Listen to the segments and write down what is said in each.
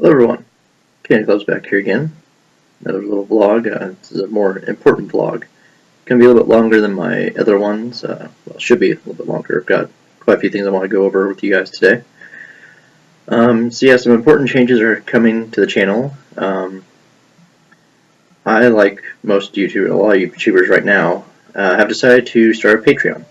Hello everyone, KingOfClubs back here again. Another little vlog. This is a more important vlog. Going to be a little bit longer than my other ones. Well, it should be a little bit longer. I've got quite a few things I want to go over with you guys today. So yeah, some important changes are coming to the channel. I, like most YouTubers, a lot of YouTubers right now, have decided to start a Patreon.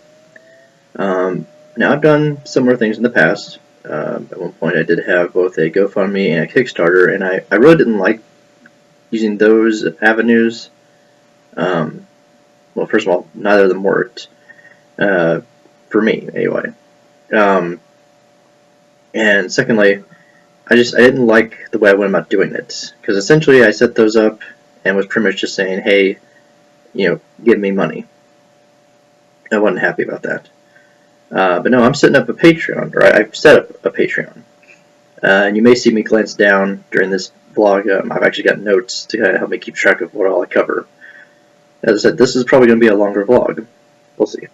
Now I've done similar things in the past. At one point I did have both a GoFundMe and a Kickstarter, and I really didn't like using those avenues. Well, first of all, neither of them worked, for me anyway. And secondly, I didn't like the way I went about doing it, because essentially I set those up and was pretty much just saying, hey, give me money. I wasn't happy about that. But no, I'm setting up a Patreon, or I've set up a Patreon. And you may see me glance down during this vlog. I've actually got notes to kind of help me keep track of what all I cover. As I said, this is probably going to be a longer vlog. We'll see.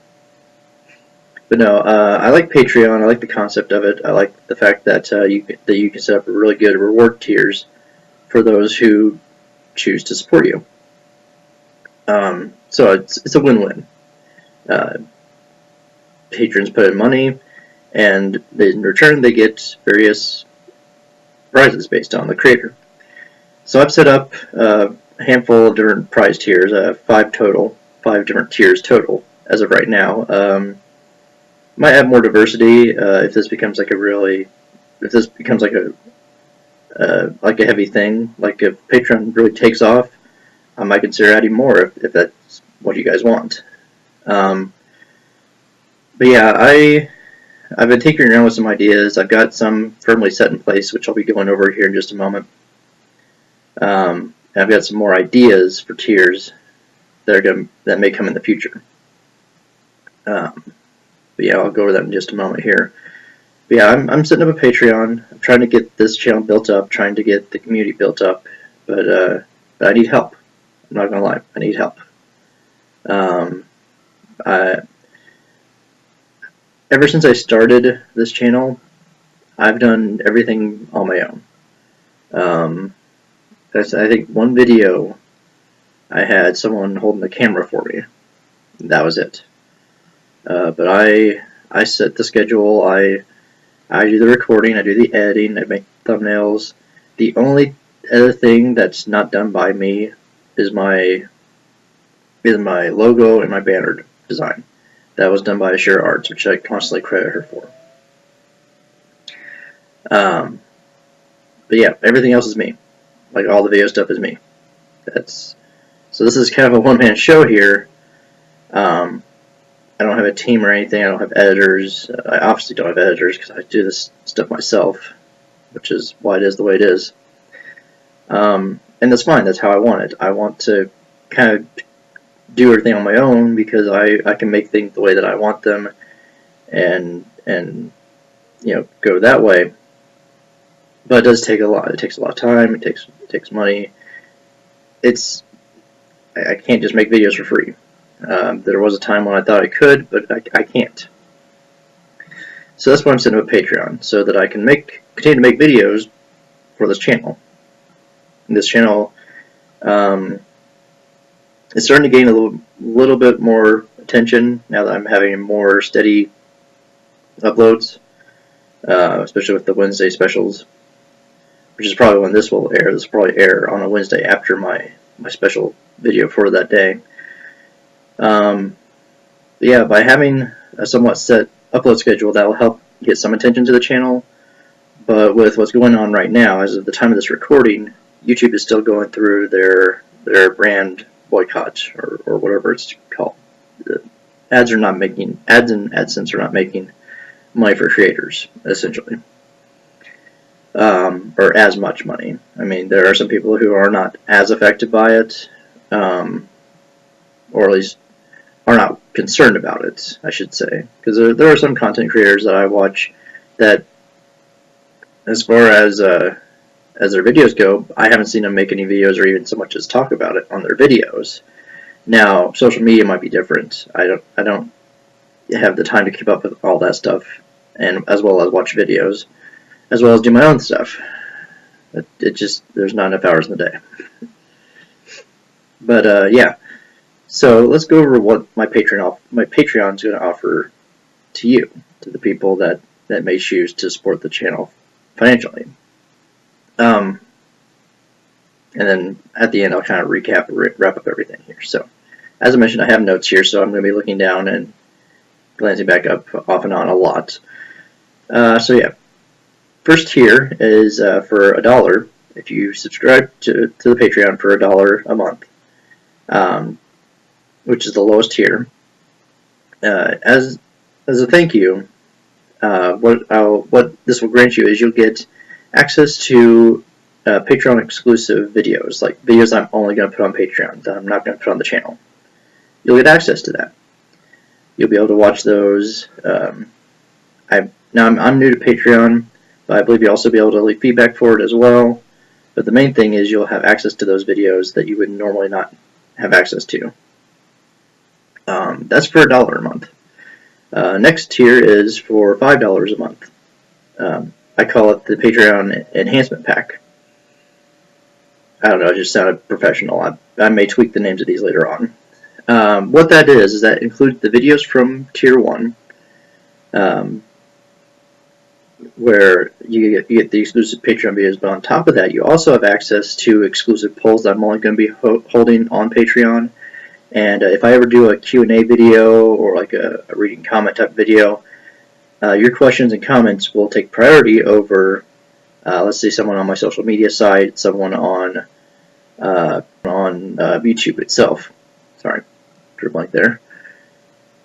But no, I like Patreon. I like the concept of it. I like the fact that you can set up really good reward tiers for those who choose to support you. So it's a win-win. Patrons put in money, and in return they get various prizes based on the creator. So I've set up a handful of different prize tiers, 5 different tiers total as of right now. Might have more diversity if this becomes like a heavy thing. Like if Patreon really takes off, I might consider adding more if that's what you guys want. But yeah, I've been tinkering around with some ideas. I've got some firmly set in place, which I'll be going over here in just a moment. And I've got some more ideas for tiers that may come in the future. But yeah, I'll go over that in just a moment here. But yeah, I'm setting up a Patreon. I'm trying to get this channel built up, trying to get the community built up, but I need help. I'm not gonna lie, I need help. Ever since I started this channel, I've done everything on my own. I think one video, I had someone holding the camera for me. That was it. But I set the schedule. I do the recording. I do the editing. I make thumbnails. The only other thing that's not done by me is my logo and my banner design. That was done by Asherah, which I constantly credit her for. But yeah, everything else is me. Like all the video stuff is me. So this is kind of a one-man show here. I don't have a team or anything. I don't have editors. I obviously don't have editors because I do this stuff myself, which is why it is the way it is. And that's fine. That's how I want it. I want to kind of do everything on my own because I can make things the way that I want them, and go that way. But it does take a lot. It takes a lot of time. It takes money. I can't just make videos for free. There was a time when I thought I could, but I can't. So that's why I'm setting up a Patreon, so that I can continue to make videos for this channel. And this channel it's starting to gain a little bit more attention now that I'm having more steady uploads, especially with the Wednesday specials, which is probably when this will air. This will probably air on a Wednesday after my special video for that day. Yeah, by having a somewhat set upload schedule, that will help get some attention to the channel. But with what's going on right now, as of the time of this recording, YouTube is still going through their brand boycott or whatever it's called. Ads and AdSense are not making money for creators, essentially, or as much money. I mean, there are some people who are not as affected by it, or at least are not concerned about it, I should say, because there are some content creators that I watch that, as far as their videos go, I haven't seen them make any videos or even so much as talk about it on their videos. Now, social media might be different. I don't have the time to keep up with all that stuff, and as well as watch videos, as well as do my own stuff. It just, there's not enough hours in the day. But yeah, so let's go over what my Patreon is going to offer to you, to the people that may choose to support the channel financially. And then at the end, I'll kind of wrap up everything here. So, as I mentioned, I have notes here, so I'm going to be looking down and glancing back up off and on a lot. So yeah, first tier is for $1. If you subscribe to the Patreon for $1 a month, which is the lowest tier, as a thank you, what this will grant you is you'll get access to Patreon exclusive videos, like videos I'm only going to put on Patreon that I'm not going to put on the channel. You'll get access to that. You'll be able to watch those. I'm new to Patreon, but I believe you'll also be able to leave feedback for it as well. But the main thing is you'll have access to those videos that you would normally not have access to. That's for $1 a month. Next tier is for $5 a month. I call it the Patreon Enhancement Pack. I don't know, it just sounded professional. I may tweak the names of these later on. What that is that includes the videos from Tier 1, where you get the exclusive Patreon videos, but on top of that, you also have access to exclusive polls that I'm only going to be holding on Patreon. And if I ever do a Q&A video or like a reading comment type video, your questions and comments will take priority over, let's say, someone on my social media site, someone on YouTube itself. Sorry, drew a blank there.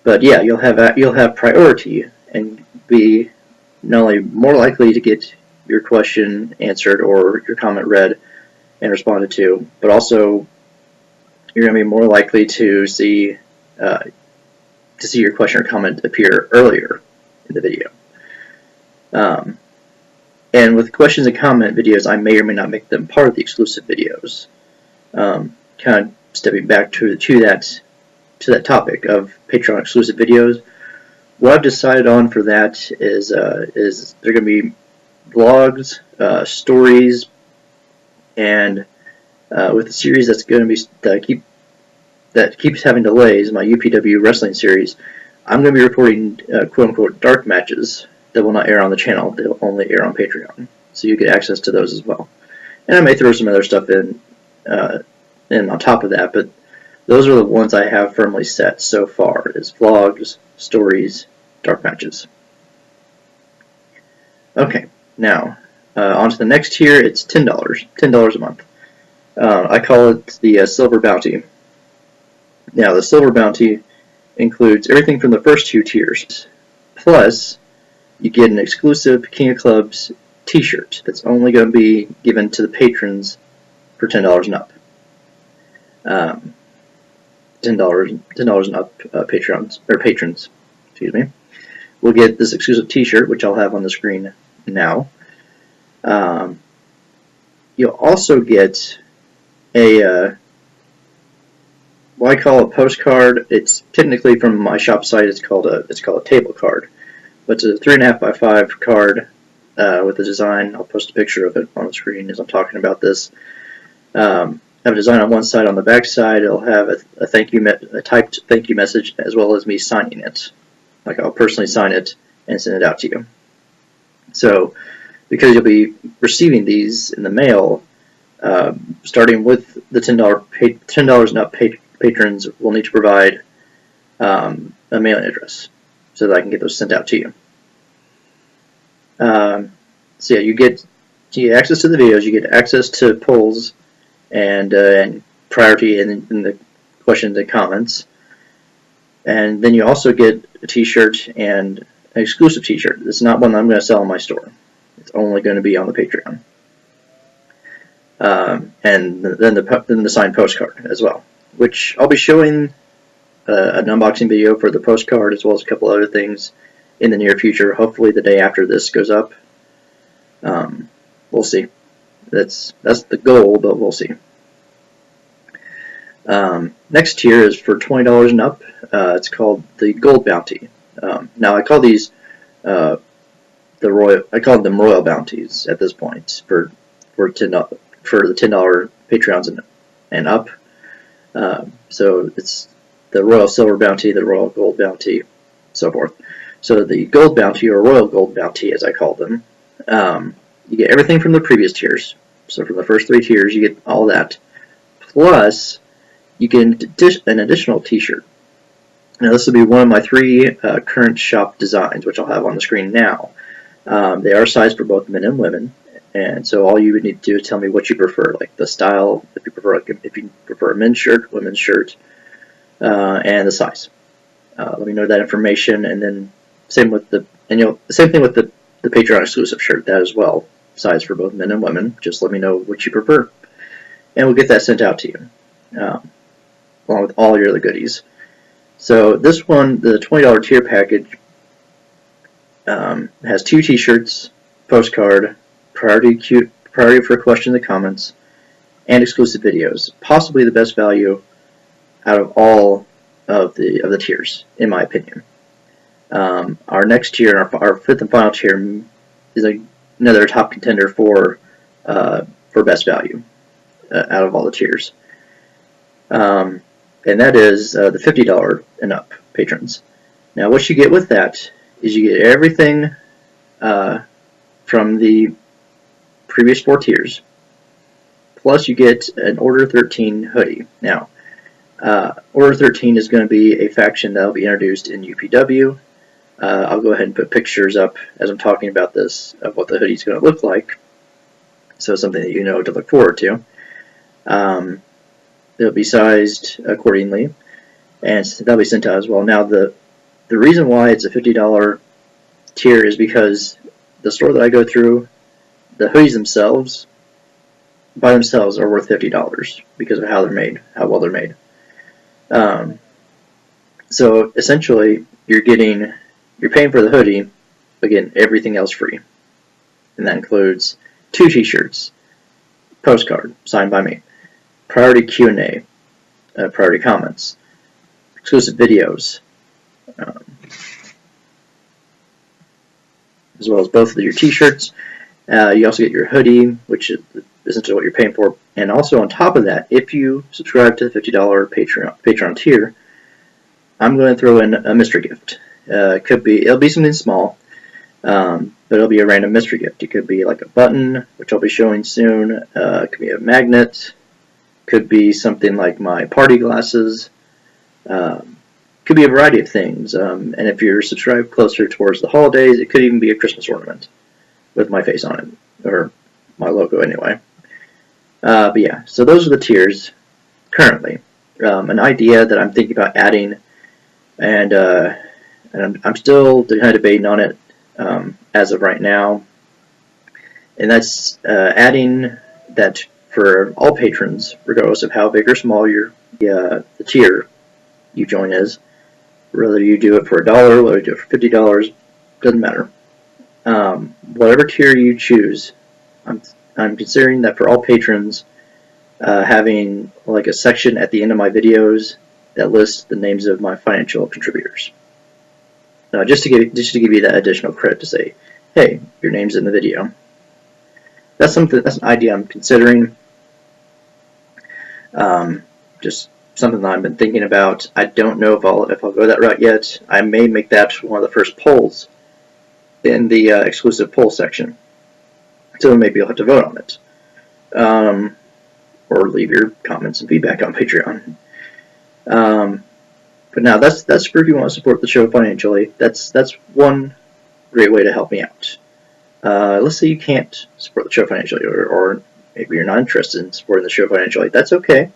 But yeah, you'll have priority and be not only more likely to get your question answered or your comment read and responded to, but also you're going to be more likely to see your question or comment appear earlier in the video. And with questions and comment videos, I may or may not make them part of the exclusive videos. Kind of stepping back to that topic of Patreon exclusive videos. What I've decided on for that is they're going to be vlogs, stories, and with a series that's going to be that keeps having delays, my UPW wrestling series, I'm going to be reporting quote-unquote dark matches that will not air on the channel. They'll only air on Patreon, so you get access to those as well. And I may throw some other stuff in on top of that, but those are the ones I have firmly set so far, is vlogs, stories, dark matches. Okay, now on to the next tier. It's $10, $10 a month. I call it the Silver Bounty. Now, the Silver Bounty includes everything from the first two tiers, plus you get an exclusive King of Clubs t-shirt that's only going to be given to the patrons for $10 and up. $10 and up patrons, excuse me, will get this exclusive t-shirt, which I'll have on the screen now. You'll also get a what I call a postcard. It's technically from my shop site. It's called a table card, but it's a 3.5 by 5 card with a design. I'll post a picture of it on the screen as I'm talking about this. Have a design on one side. On the back side, it'll have a typed thank you message, as well as me signing it. Like, I'll personally sign it and send it out to you. So, because you'll be receiving these in the mail, starting with the $10 and up patrons will need to provide a mailing address so that I can get those sent out to you. So yeah, you get access to the videos, you get access to polls and priority in the questions and comments, and then you also get a t-shirt and an exclusive t-shirt. It's not one that I'm going to sell in my store. It's only going to be on the Patreon. And then the signed postcard as well, which I'll be showing an unboxing video for the postcard, as well as a couple other things in the near future. Hopefully the day after this goes up. We'll see. That's the goal, but we'll see. Next tier is for $20 and up. It's called the Gold Bounty. Now I call these I call them royal bounties at this point for for for the $10 Patreons and up. So it's the Royal Silver Bounty, the Royal Gold Bounty, so forth. So the Gold Bounty, or Royal Gold Bounty as I call them, you get everything from the previous tiers. So from the first 3 tiers, you get all that. Plus, you get an additional t-shirt. Now this will be one of my 3 current shop designs, which I'll have on the screen now. They are sized for both men and women, and so all you would need to do is tell me what you prefer, like the style, if you prefer a men's shirt, women's shirt, and the size. Let me know that information, and then same with the same thing with the Patreon exclusive shirt, that as well, size for both men and women. Just let me know what you prefer, and we'll get that sent out to you, along with all your other goodies. So this one, the $20 tier package, has 2 t-shirts, postcard, priority for questions and comments, and exclusive videos. Possibly the best value out of all of the tiers, in my opinion. Our next tier, our 5th and final tier, is another top contender for best value out of all the tiers. And that is the $50 and up patrons. Now what you get with that is you get everything from the previous 4 tiers, plus you get an Order 13 hoodie. Now, Order 13 is going to be a faction that will be introduced in UPW. I'll go ahead and put pictures up as I'm talking about this of what the hoodie is going to look like, so it's something that you know to look forward to. It'll be sized accordingly, and that'll be sent out as well. Now, the reason why it's a $50 tier is because the store that I go through, the hoodies themselves, by themselves, are worth $50 because of how they're made, how well they're made. So essentially, you're paying for the hoodie, again, everything else free, and that includes 2 t-shirts, postcard signed by me, priority Q&A, priority comments, exclusive videos, as well as both of your t-shirts. You also get your hoodie, which is essentially what you're paying for. And also on top of that, if you subscribe to the $50 Patreon tier, I'm going to throw in a mystery gift. It'll be something small, but it'll be a random mystery gift. It could be like a button, which I'll be showing soon. It could be a magnet. Could be something like my party glasses. Could be a variety of things. And if you're subscribed closer towards the holidays, it could even be a Christmas ornament with my face on it, or my logo anyway. But yeah, so those are the tiers currently. An idea that I'm thinking about adding, and I'm still kind of debating on it as of right now, and that's adding that for all patrons, regardless of how big or small the tier you join is, whether you do it for $1, whether you do it for $50, doesn't matter. Whatever tier you choose, I'm considering that for all patrons, having like a section at the end of my videos that lists the names of my financial contributors, just to give you that additional credit to say, hey, your name's in the video. That's an idea I'm considering. Just something that I've been thinking about. I don't know if I'll go that route yet. I may make that one of the first polls in the exclusive poll section, so maybe you'll have to vote on it, or leave your comments and feedback on Patreon. But now that's for if you want to support the show financially. That's one great way to help me out. Let's say you can't support the show financially, or maybe you're not interested in supporting the show financially. That's okay.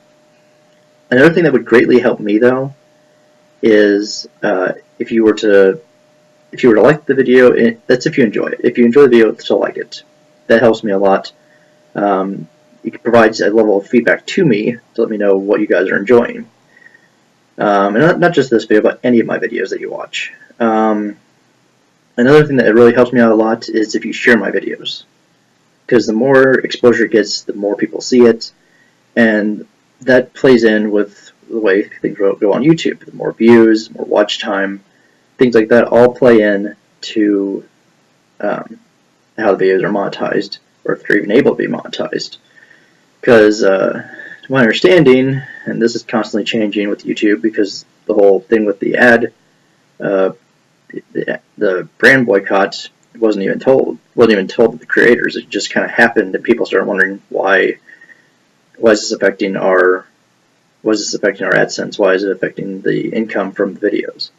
Another thing that would greatly help me, though, is if you were to like the video. That's if you enjoy it. If you enjoy the video, still like it. That helps me a lot. It provides a level of feedback to me to let me know what you guys are enjoying. And not just this video, but any of my videos that you watch. Another thing that really helps me out a lot is if you share my videos, because the more exposure it gets, the more people see it, and that plays in with the way things go on YouTube. The more views, more watch time, things like that all play in to how the videos are monetized or if they're even able to be monetized. Because to my understanding, and this is constantly changing with YouTube because the whole thing with the ad, the brand boycott wasn't even told to the creators. It just kind of happened, and people started wondering why is this affecting our AdSense? Why is it affecting the income from the videos?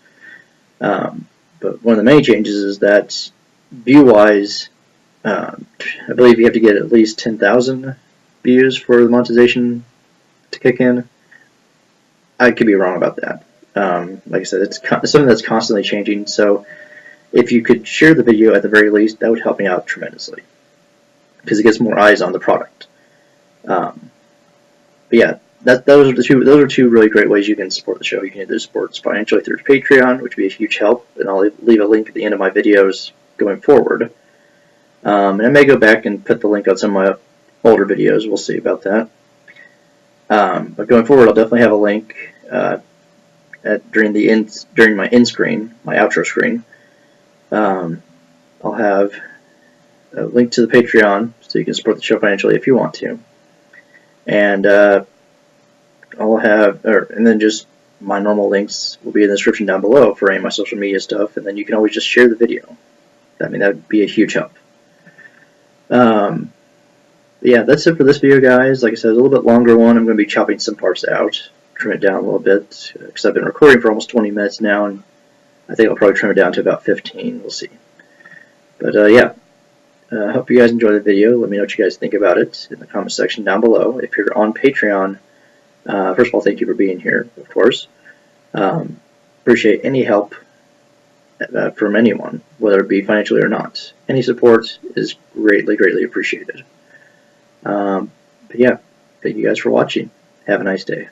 But one of the main changes is that view-wise, I believe you have to get at least 10,000 views for the monetization to kick in. I could be wrong about that. Like I said, it's something that's constantly changing, so if you could share the video at the very least, that would help me out tremendously, because it gets more eyes on the product. But yeah, those are two really great ways you can support the show. You can either support us financially through Patreon, which would be a huge help, and I'll leave a link at the end of my videos going forward. And I may go back and put the link on some of my older videos. We'll see about that. But going forward, I'll definitely have a link during my end screen, my outro screen. I'll have a link to the Patreon, so you can support the show financially if you want to. And and then just my normal links will be in the description down below for any of my social media stuff, and then you can always just share the video. I mean, that would be a huge help. Yeah, that's it for this video, guys. Like I said, it's a little bit longer one. I'm going to be chopping some parts out, trim it down a little bit, because I've been recording for almost 20 minutes now, and I think I'll probably trim it down to about 15. We'll see. But yeah, I hope you guys enjoyed the video. Let me know what you guys think about it in the comment section down below. If you're on Patreon, first of all, thank you for being here, of course. Appreciate any help from anyone, whether it be financially or not. Any support is greatly, greatly appreciated. But yeah, thank you guys for watching. Have a nice day.